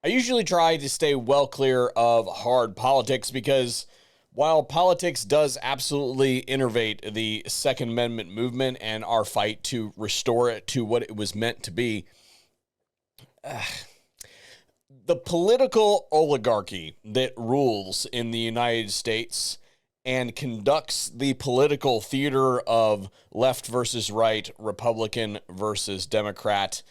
I usually try to stay well clear of hard politics because while politics does absolutely innervate the Second Amendment movement and our fight to restore it to what it was meant to be, the political oligarchy that rules in the United States and conducts the political theater of left versus right, Republican versus Democrat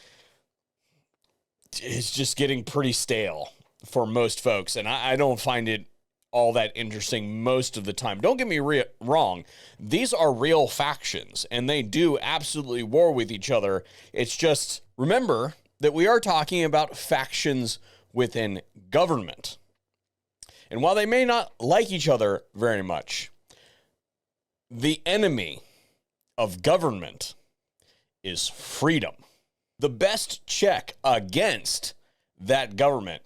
is just getting pretty stale for most folks. And I don't find it all that interesting most of the time. Don't get me wrong. These are real factions and they do absolutely war with each other. It's just, remember that we are talking about factions within government. And while they may not like each other very much, the enemy of government is freedom. The best check against that government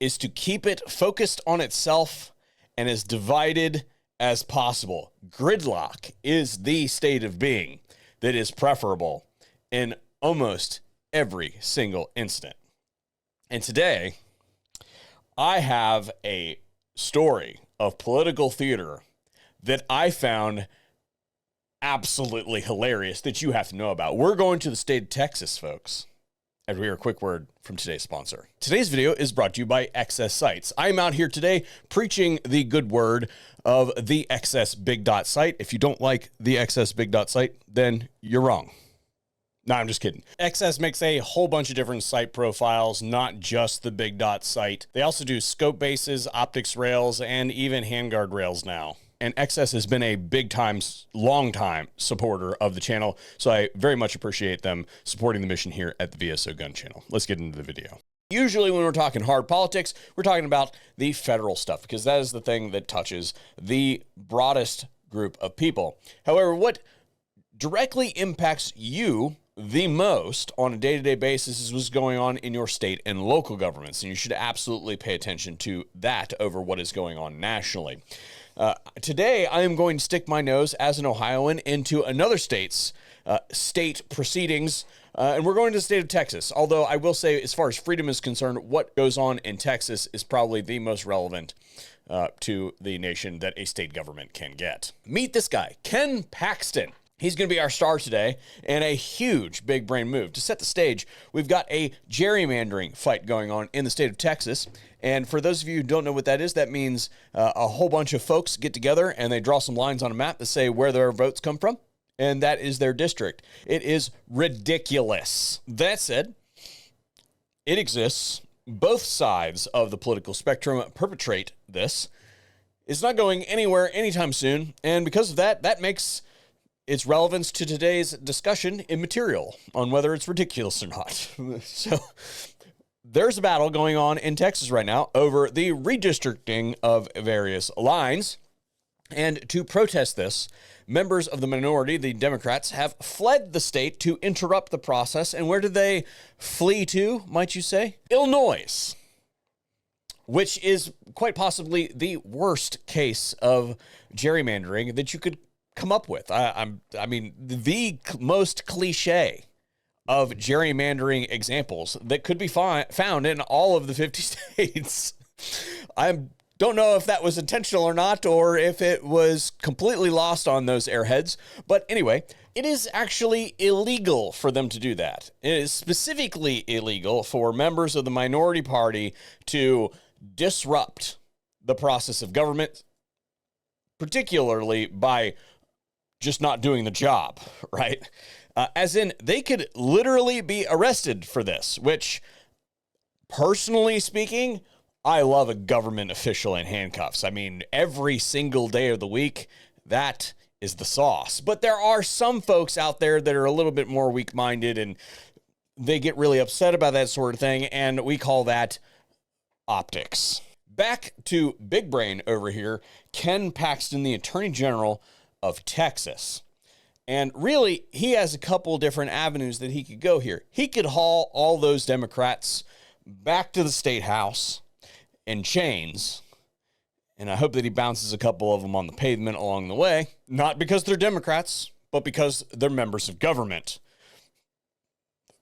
is to keep it focused on itself and as divided as possible. Gridlock is the state of being that is preferable in almost every single instant. And today, I have a story of political theater that I found absolutely hilarious that you have to know about. We're going to the state of Texas, folks. And we hear a quick word from today's sponsor. Today's video is brought to you by Excess Sites. I'm out here today preaching the good word of the Excess Big Dot site. If you don't like the Excess Big Dot site, then you're wrong. No, I'm just kidding. Excess makes a whole bunch of different site profiles, not just the Big Dot site. They also do scope bases, optics rails, and even handguard rails now. And Excess has been a long time supporter of the channel, so I very much appreciate them supporting the mission here at the VSO Gun Channel. Let's get into the video. Usually when we're talking hard politics, we're talking about the federal stuff, because that is the thing that touches the broadest group of people. However, what directly impacts you the most on a day-to-day basis is what's going on in your state and local governments, and you should absolutely pay attention to that over what is going on nationally. Today, I am going to stick my nose as an Ohioan into another state's state proceedings, and we're going to the state of Texas. Although I will say, as far as freedom is concerned, what goes on in Texas is probably the most relevant to the nation that a state government can get. Meet this guy, Ken Paxton. He's going to be our star today, and a huge big brain move. To set the stage, we've got a gerrymandering fight going on in the state of Texas. And for those of you who don't know what that is, that means a whole bunch of folks get together and they draw some lines on a map that say where their votes come from, and that is their district. It is ridiculous. That said, it exists. Both sides of the political spectrum perpetrate this. It's not going anywhere anytime soon, and because of that, that makes its relevance to today's discussion immaterial on whether it's ridiculous or not. So there's a battle going on in Texas right now over the redistricting of various lines. And to protest this, members of the minority, the Democrats, have fled the state to interrupt the process. And where did they flee to, might you say? Illinois, which is quite possibly the worst case of gerrymandering that you could come up with. I mean, the most cliche of gerrymandering examples that could be found in all of the 50 states. I don't know if that was intentional or not, or if it was completely lost on those airheads. But anyway, it is actually illegal for them to do that. It is specifically illegal for members of the minority party to disrupt the process of government, particularly by just not doing the job, right? As in, they could literally be arrested for this, which, personally speaking, I love a government official in handcuffs. I mean, every single day of the week, that is the sauce. But there are some folks out there that are a little bit more weak-minded, and they get really upset about that sort of thing, and we call that optics. Back to Big Brain over here, Ken Paxton, the Attorney General of Texas. And really, he has a couple different avenues that he could go here. He could haul all those Democrats back to the state house in chains, and I hope that he bounces a couple of them on the pavement along the way, not because they're Democrats, but because they're members of government.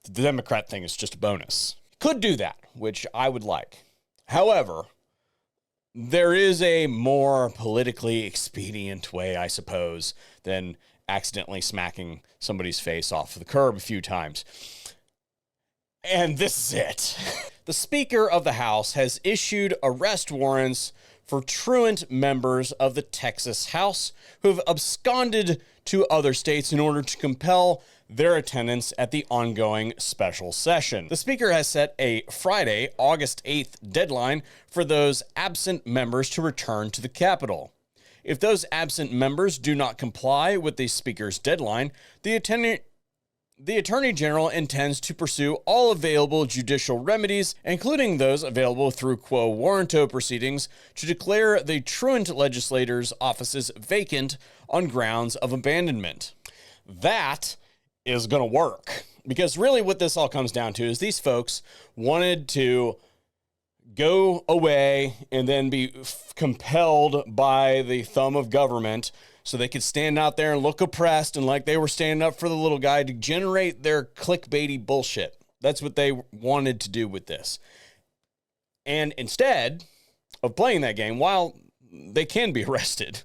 The Democrat thing is just a bonus. Could do that, which I would like. However, there is a more politically expedient way, I suppose, than accidentally smacking somebody's face off the curb a few times. And this is it. The Speaker of the House has issued arrest warrants for truant members of the Texas House who have absconded to other states in order to compel their attendance at the ongoing special session. The Speaker has set a Friday, August 8th deadline for those absent members to return to the Capitol. If those absent members do not comply with the Speaker's deadline, the Attorney General intends to pursue all available judicial remedies, including those available through quo warranto proceedings, to declare the truant legislators' offices vacant on grounds of abandonment. That is going to work, because really what this all comes down to is these folks wanted to go away and then be compelled by the thumb of government so they could stand out there and look oppressed and like they were standing up for the little guy to generate their clickbaity bullshit. That's what they wanted to do with this. And instead of playing that game, while they can be arrested,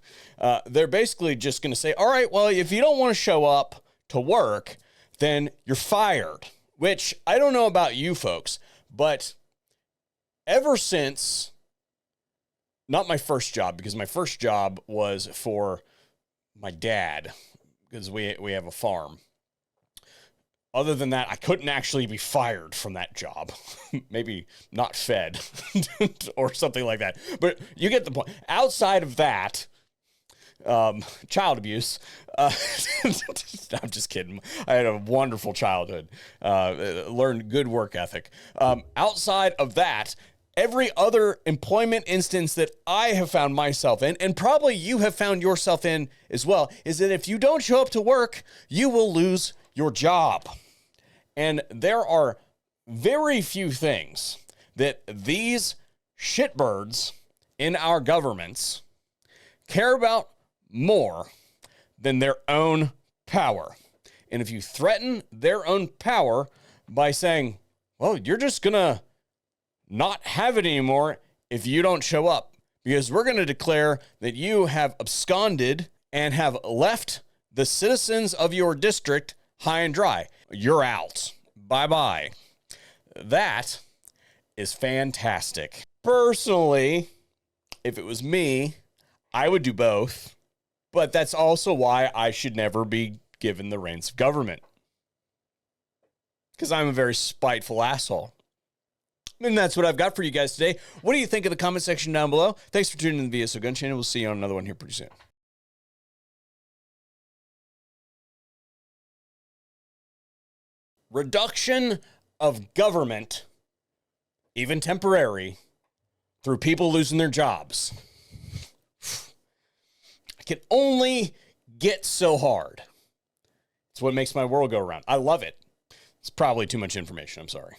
they're basically just going to say, all right, well, if you don't want to show up to work, then you're fired. Which, I don't know about you folks, but ever since, not my first job, because my first job was for my dad, because we have a farm. Other than that, I couldn't actually be fired from that job. Maybe not fed or something like that. But you get the point. Outside of that, child abuse. I'm just kidding. I had a wonderful childhood. Learned good work ethic. Outside of that, every other employment instance that I have found myself in, and probably you have found yourself in as well, is that if you don't show up to work, you will lose your job. And there are very few things that these shitbirds in our governments care about more than their own power. And if you threaten their own power by saying, well, you're just going to not have it anymore if you don't show up, because we're going to declare that you have absconded and have left the citizens of your district high and dry. You're out. Bye-bye. That is fantastic. Personally, if it was me, I would do both. But that's also why I should never be given the reins of government, because I'm a very spiteful asshole. And that's what I've got for you guys today. What do you think in the comment section down below? Thanks for tuning in to the VSO Gun Channel. We'll see you on another one here pretty soon. Reduction of government, even temporary, through people losing their jobs. I can only get so hard. It's what makes my world go around. I love it. It's probably too much information. I'm sorry.